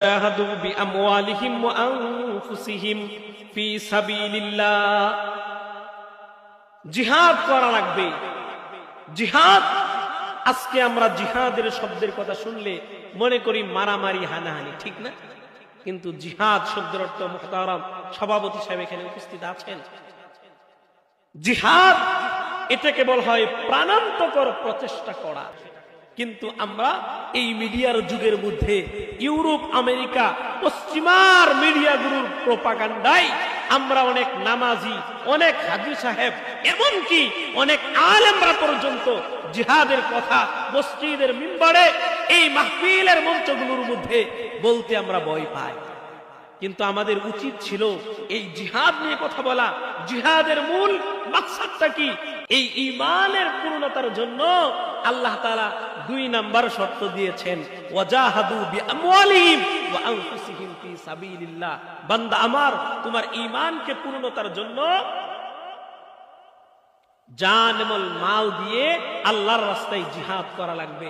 জাহাদু বিআমওয়ালিহিম ওয়া আনফুসিহিম ফি সাবিলিল্লাহ। জিহাদ করা লাগবে। জিহাদ, আজকে আমরা জিহাদের শব্দের কথা শুনলে মনে করি মারামারি, হানাহানি, ঠিক না? কিন্তু জিহাদ শব্দের অর্থ, মুহতারাম সভাপতি সাহেব এখানে উপস্থিত আছেন, জিহাদ এটাকে বলা হয় প্রাণান্তকর প্রচেষ্টা করা। কিন্তু আমরা এই মিডিয়ার যুগের মধ্যে ইউরোপ, আমেরিকা, পশ্চিমার মিডিয়াগুলোর প্রোপাগান্ডায় আমরা অনেক নামাজি, অনেক হাজী সাহেব, এমনকি অনেক আলেমরা পর্যন্ত জিহাদের কথা মসজিদের মিম্বারে, এই মাহফিলের মঞ্চগুলোর মধ্যে বলতে আমরা ভয় পাই। কিন্তু আমাদের উচিত ছিল এই জিহাদ নিয়ে কথা বলা। জিহাদের মূল মাকসাদটা কি? এই ঈমানের পূর্ণতার জন্য আল্লাহ তাআলা 2 নাম্বার শর্ত দিয়েছেন, ওয়াজাহাদু বিআমওয়ালিহিম ওয়া আনফুসিহিম ফি সাবিলিল্লাহ। বান্দা আমার, তোমার ঈমানকে পূর্ণতার জন্য জান এবং মাল দিয়ে আল্লাহর রাস্তায় জিহাদ করা লাগবে।